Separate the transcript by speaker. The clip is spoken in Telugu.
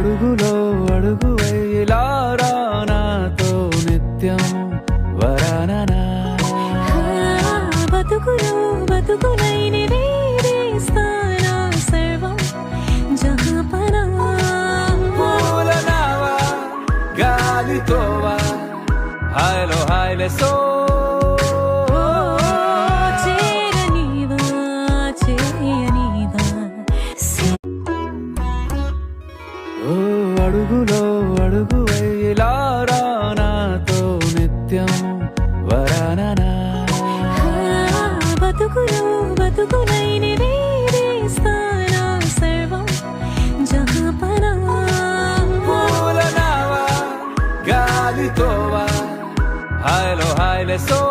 Speaker 1: అడుగులో అడుగు వేలా నాతో నిత్యం వరాననా
Speaker 2: బతుకులో బతుకులై నివేదిస్తానా సర్వం జహాపనా
Speaker 1: పూల నావా గాలితోవా హాయ్లో హాయ్లే సో
Speaker 2: చేరనీవా చేయనీవా
Speaker 1: ఓ అడుగులో అడుగు వేలా నాతో నిత్యం వరాననా
Speaker 2: బతుకులో బతుకులై నివేదిస్తానా సర్వం జహాపనా
Speaker 1: పూల నావా గాలితోవా హాయ్లో హాయ్లే సో